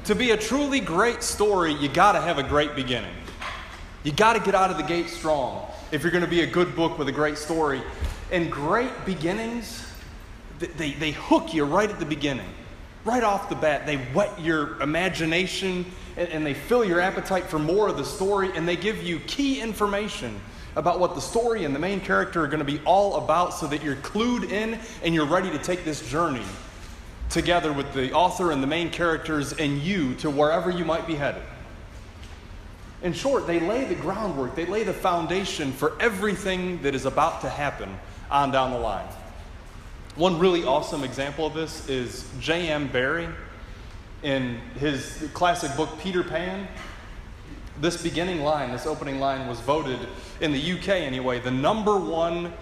To be a truly great story, you got to have a great beginning. You got to get out of the gate strong if you're going to be a good book with a great story. And great beginnings, they hook you right at the beginning. Right off the bat, they whet your imagination and they fill your appetite for more of the story, and they give you key information about what the story and the main character are going to be all about, so that you're clued in and you're ready to take this journey together with the author and the main characters and you to wherever you might be headed. In short, they lay the groundwork, they lay the foundation for everything that is about to happen on down the line. One really awesome example of this is J.M. Barrie in his classic book Peter Pan. This beginning line, this opening line, was voted, in the UK anyway, the #1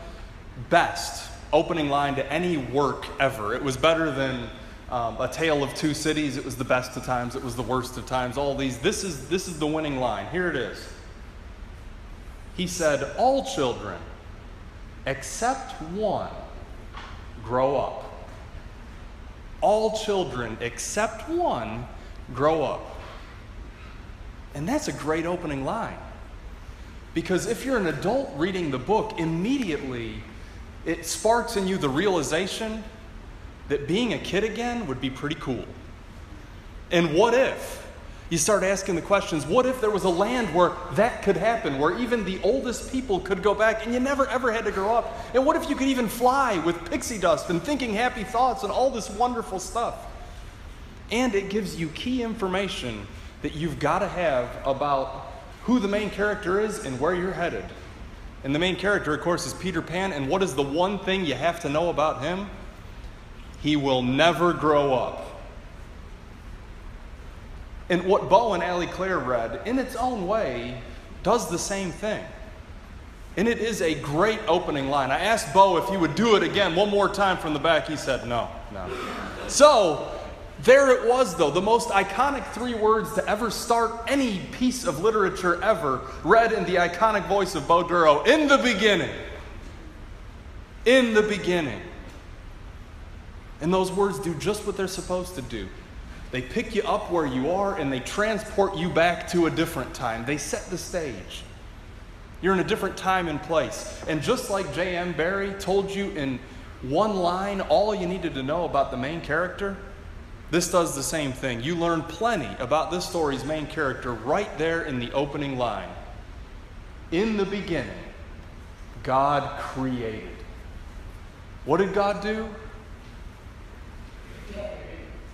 best opening line to any work ever. It was better than A Tale of Two Cities. It was the best of times. It was the worst of times. All these. This is the winning line. Here it is. He said, "All children, except one, grow up. All children, except one, grow up." And that's a great opening line. Because if you're an adult reading the book, immediately it sparks in you the realization that being a kid again would be pretty cool. And what if? You start asking the questions, what if there was a land where that could happen, where even the oldest people could go back and you never ever had to grow up? And what if you could even fly with pixie dust and thinking happy thoughts and all this wonderful stuff? And it gives you key information that you've got to have about who the main character is and where you're headed. And the main character, of course, is Peter Pan. And what is the one thing you have to know about him? He will never grow up. And what Bo and Allie Claire read, in its own way, does the same thing. And it is a great opening line. I asked Bo if he would do it again one more time from the back. He said no. So, there it was, though, the most iconic 3 words to ever start any piece of literature ever, read in the iconic voice of Bo Duro. In the beginning. In the beginning. And those words do just what they're supposed to do. They pick you up where you are and they transport you back to a different time. They set the stage. You're in a different time and place. And just like J.M. Barrie told you in one line all you needed to know about the main character, this does the same thing. You learn plenty about this story's main character right there in the opening line. In the beginning, God created. What did God do?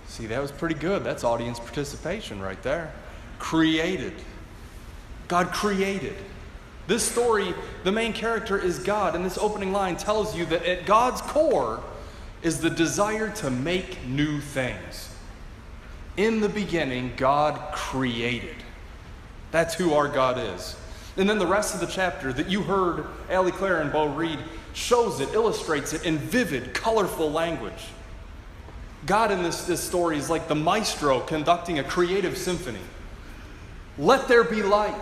See, that was pretty good. That's audience participation right there. Created. God created. This story, the main character is God, and this opening line tells you that at God's core is the desire to make new things. In the beginning, God created. That's who our God is. And then the rest of the chapter that you heard Allie Claire and Bo read shows it, illustrates it in vivid, colorful language. God in this story is like the maestro conducting a creative symphony. Let there be light.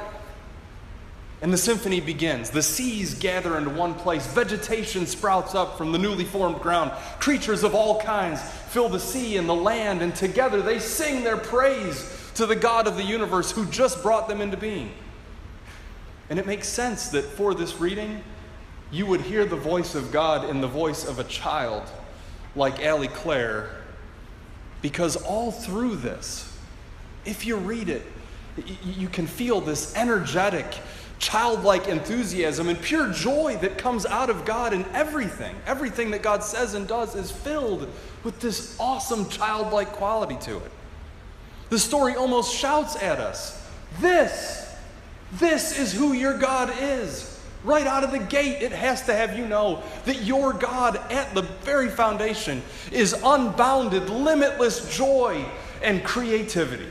And the symphony begins. The seas gather into one place. Vegetation sprouts up from the newly formed ground. Creatures of all kinds fill the sea and the land, and together they sing their praise to the God of the universe who just brought them into being. And it makes sense that for this reading, you would hear the voice of God in the voice of a child like Allie Claire, because all through this, if you read it, you can feel this energetic, childlike enthusiasm and pure joy that comes out of God, and everything that God says and does is filled with this awesome childlike quality to it. The story almost shouts at us, this is who your God is. Right out of the gate, it has to have you know that your God at the very foundation is unbounded, limitless joy and creativity.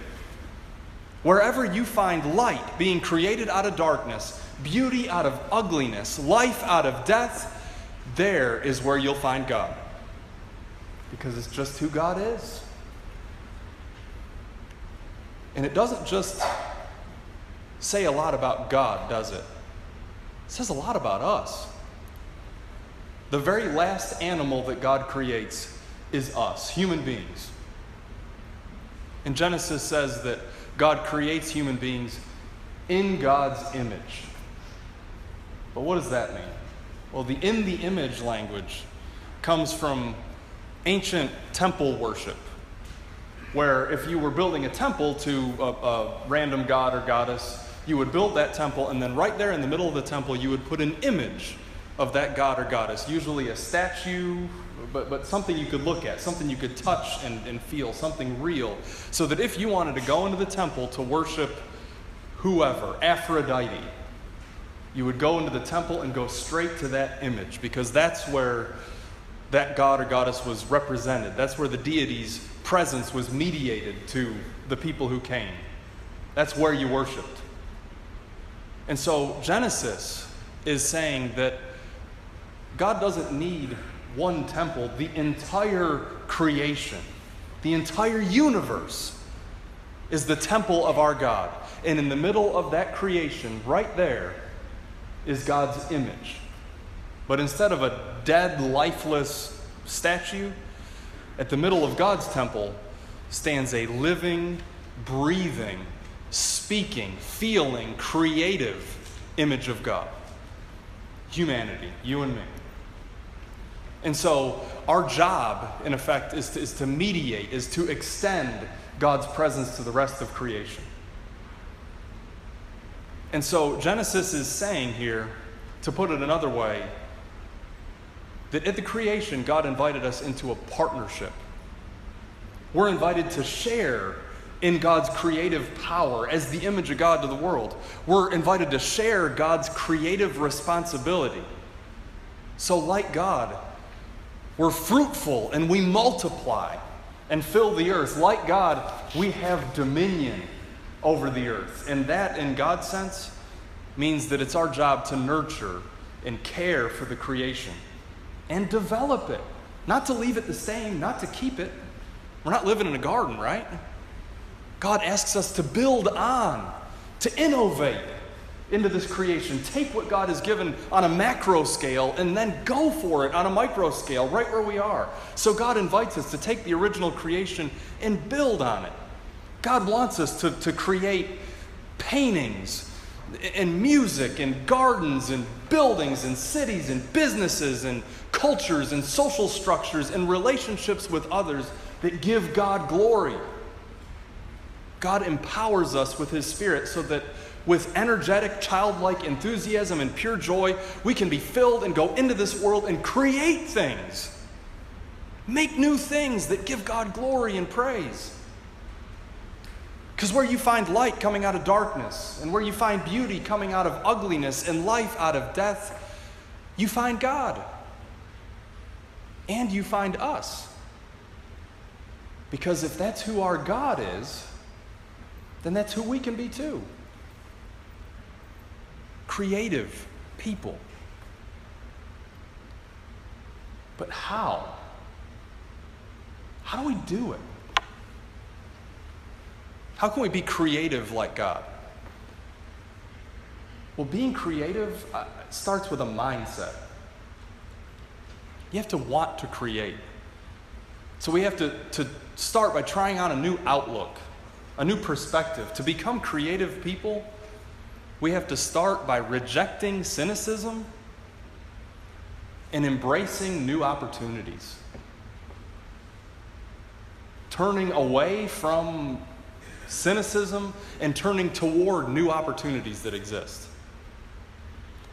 Wherever you find light being created out of darkness, beauty out of ugliness, life out of death, there is where you'll find God. Because it's just who God is. And it doesn't just say a lot about God, does it? It says a lot about us. The very last animal that God creates is us, human beings. And Genesis says that God creates human beings in God's image. But what does that mean? Well, the in the image language comes from ancient temple worship, where if you were building a temple to a random god or goddess, you would build that temple, and then right there in the middle of the temple, you would put an image of that god or goddess, usually a statue, but something you could look at, something you could touch and feel, something real, so that if you wanted to go into the temple to worship whoever, Aphrodite, you would go into the temple and go straight to that image, because that's where that god or goddess was represented. That's where the deity's presence was mediated to the people who came. That's where you worshiped. And so Genesis is saying that God doesn't need one temple. The entire creation, the entire universe is the temple of our God. And in the middle of that creation, right there, is God's image. But instead of a dead, lifeless statue, at the middle of God's temple stands a living, breathing, speaking, feeling, creative image of God. Humanity, you and me. And so our job, in effect, is to mediate, is to extend God's presence to the rest of creation. And so Genesis is saying here, to put it another way, that at the creation, God invited us into a partnership. We're invited to share in God's creative power as the image of God to the world. We're invited to share God's creative responsibility. So like God, we're fruitful and we multiply and fill the earth. Like God, we have dominion over the earth. And that, in God's sense, means that it's our job to nurture and care for the creation and develop it. Not to leave it the same, not to keep it. We're not living in a garden, right? God asks us to build on, to innovate into this creation. Take what God has given on a macro scale and then go for it on a micro scale, right where we are. So God invites us to take the original creation and build on it. God wants us to create paintings and music and gardens and buildings and cities and businesses and cultures and social structures and relationships with others that give God glory. God empowers us with His Spirit so that with energetic, childlike enthusiasm and pure joy, we can be filled and go into this world and create things. Make new things that give God glory and praise. Because where you find light coming out of darkness, and where you find beauty coming out of ugliness, and life out of death, you find God. And you find us. Because if that's who our God is, then that's who we can be too. Creative people. But how? How do we do it? How can we be creative like God? Well, being creative starts with a mindset. You have to want to create. So we have to start by trying on a new outlook, a new perspective. To become creative people, we have to start by rejecting cynicism and embracing new opportunities. Turning away from cynicism and turning toward new opportunities that exist.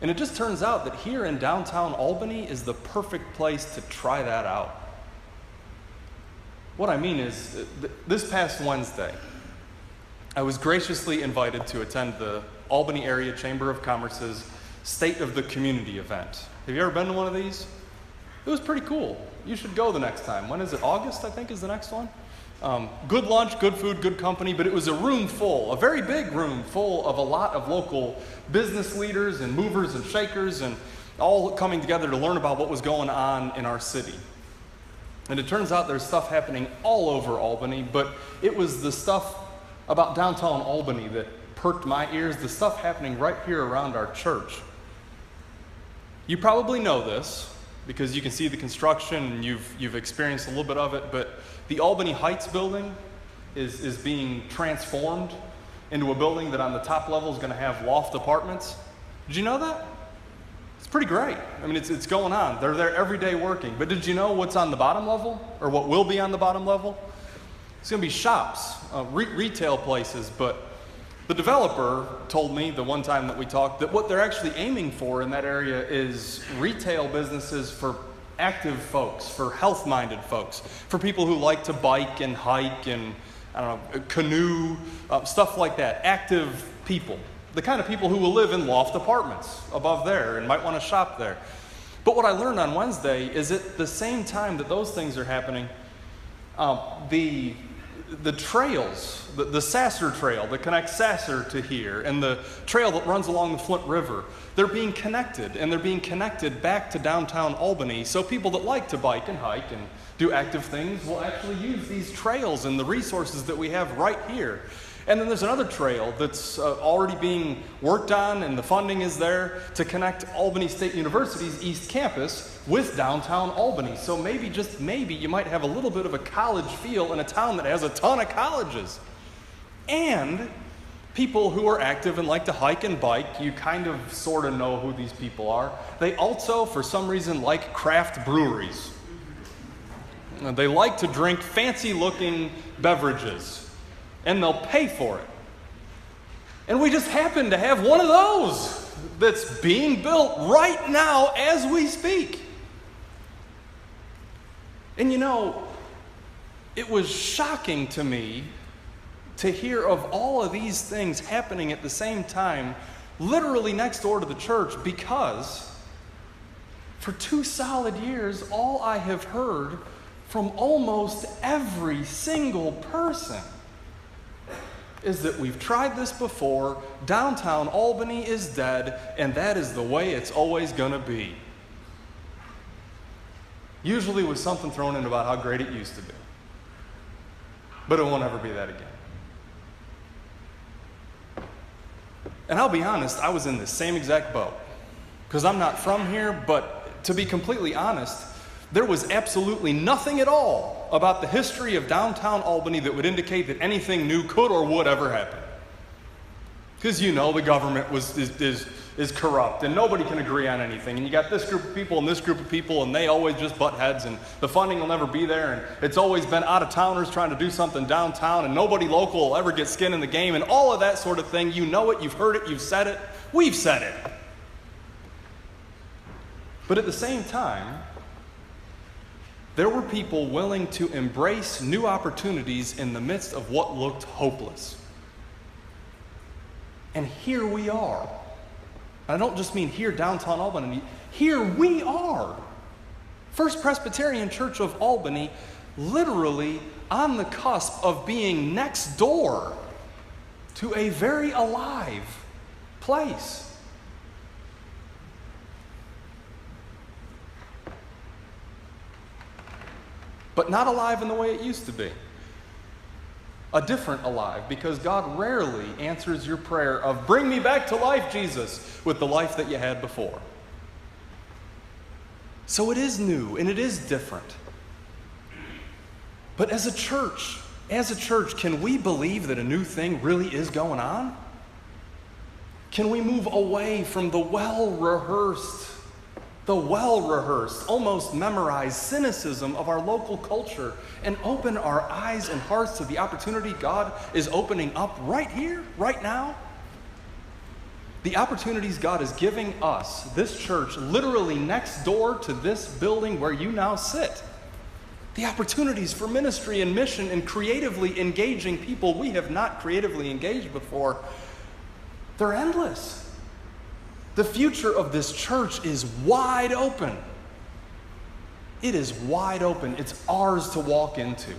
And it just turns out that here in downtown Albany is the perfect place to try that out. What I mean is, this past Wednesday, I was graciously invited to attend the Albany Area Chamber of Commerce's State of the Community event. Have you ever been to one of these? It was pretty cool. You should go the next time. When is it? August, I think, is the next one. Good lunch, good food, good company, but it was a room full, a very big room full of a lot of local business leaders and movers and shakers and all coming together to learn about what was going on in our city. And it turns out there's stuff happening all over Albany, but it was the stuff about downtown Albany that perked my ears, the stuff happening right here around our church. You probably know this because you can see the construction and you've experienced a little bit of it, but the Albany Heights building is being transformed into a building that on the top level is going to have loft apartments. Did you know that? It's pretty great. I mean, it's going on. They're there every day working. But did you know what's on the bottom level, or what will be on the bottom level? It's going to be shops, retail places. But the developer told me the one time that we talked that what they're actually aiming for in that area is retail businesses for active folks, for health-minded folks, for people who like to bike and hike and, I don't know, canoe, stuff like that. Active people. The kind of people who will live in loft apartments above there and might want to shop there. But what I learned on Wednesday is at the same time that those things are happening, the trails, the Sasser Trail that connects Sasser to here, and the trail that runs along the Flint River, they're being connected, and they're being connected back to downtown Albany. So people that like to bike and hike and do active things will actually use these trails and the resources that we have right here. And then there's another trail that's already being worked on, and the funding is there to connect Albany State University's East Campus with downtown Albany. So maybe, just maybe, you might have a little bit of a college feel in a town that has a ton of colleges. And people who are active and like to hike and bike, you kind of sort of know who these people are. They also, for some reason, like craft breweries. They like to drink fancy-looking beverages. And they'll pay for it. And we just happen to have one of those that's being built right now as we speak. And you know, it was shocking to me to hear of all of these things happening at the same time, literally next door to the church, because for 2 solid years, all I have heard from almost every single person is that we've tried this before, downtown Albany is dead, and that is the way it's always going to be. Usually with something thrown in about how great it used to be. But it won't ever be that again. And I'll be honest, I was in the same exact boat. Because I'm not from here, but to be completely honest, there was absolutely nothing at all about the history of downtown Albany that would indicate that anything new could or would ever happen. Because you know the government is corrupt and nobody can agree on anything. And you got this group of people and this group of people and they always just butt heads and the funding will never be there. And it's always been out-of-towners trying to do something downtown and nobody local will ever get skin in the game and all of that sort of thing. You know it, you've heard it, you've said it, we've said it. But at the same time, there were people willing to embrace new opportunities in the midst of what looked hopeless. And here we are. I don't just mean here downtown Albany. Here we are. First Presbyterian Church of Albany, literally on the cusp of being next door to a very alive place. But not alive in the way it used to be. A different alive, because God rarely answers your prayer of, bring me back to life, Jesus, with the life that you had before. So it is new and it is different. But as a church, can we believe that a new thing really is going on? Can we move away from the well-rehearsed, almost memorized cynicism of our local culture and open our eyes and hearts to the opportunity God is opening up right here, right now? The opportunities God is giving us, this church, literally next door to this building where you now sit. The opportunities for ministry and mission and creatively engaging people we have not creatively engaged before, they're endless. The future of this church is wide open. It is wide open. It's ours to walk into.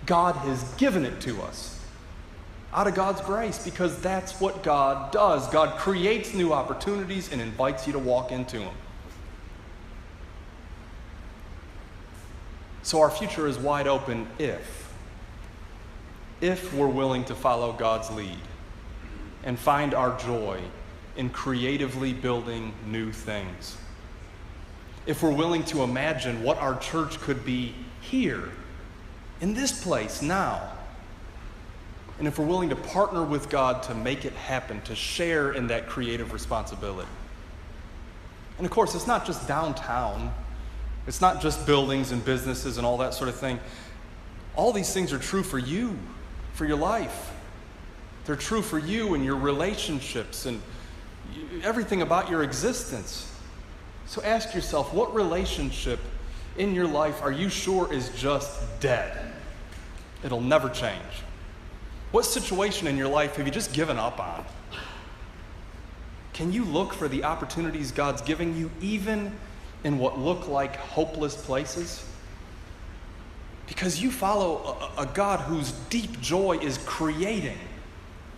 God has given it to us out of God's grace, because that's what God does. God creates new opportunities and invites you to walk into them. So our future is wide open if we're willing to follow God's lead and find our joy in creatively building new things. If we're willing to imagine what our church could be here, in this place now, and if we're willing to partner with God to make it happen, to share in that creative responsibility. And of course, it's not just downtown. It's not just buildings and businesses and all that sort of thing. All these things are true for you, for your life. They're true for you and your relationships and everything about your existence. So ask yourself, what relationship in your life are you sure is just dead? It'll never change. What situation in your life have you just given up on? Can you look for the opportunities God's giving you even in what look like hopeless places? Because you follow a God whose deep joy is creating,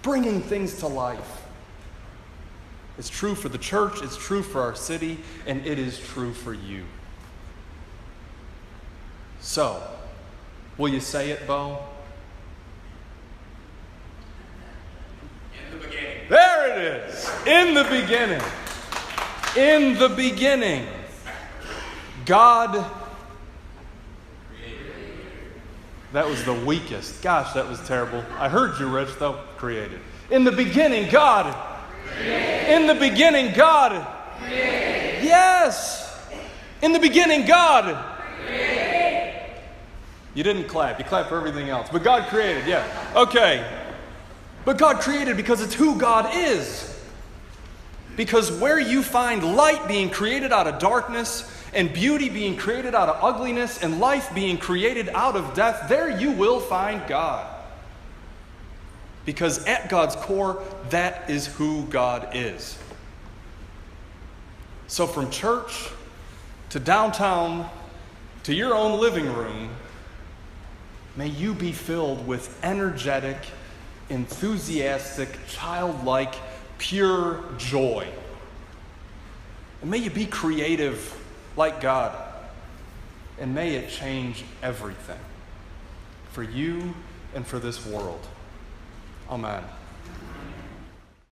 bringing things to life. It's true for the church, it's true for our city, and it is true for you. So, will you say it, Bo? There it is. In the beginning. In the beginning. God. That was the weakest. Gosh, that was terrible. I heard you, Rich, though. Created. In the beginning, God. Created. In the beginning, God. Created. Yes. In the beginning, God. Created. You didn't clap. You clapped for everything else. But God created, yeah. Okay. But God created because it's who God is. Because where you find light being created out of darkness, and beauty being created out of ugliness, and life being created out of death, there you will find God. Because at God's core, that is who God is. So from church to downtown to your own living room, may you be filled with energetic, enthusiastic, childlike, pure joy. And may you be creative like God. And may it change everything for you and for this world. Amen.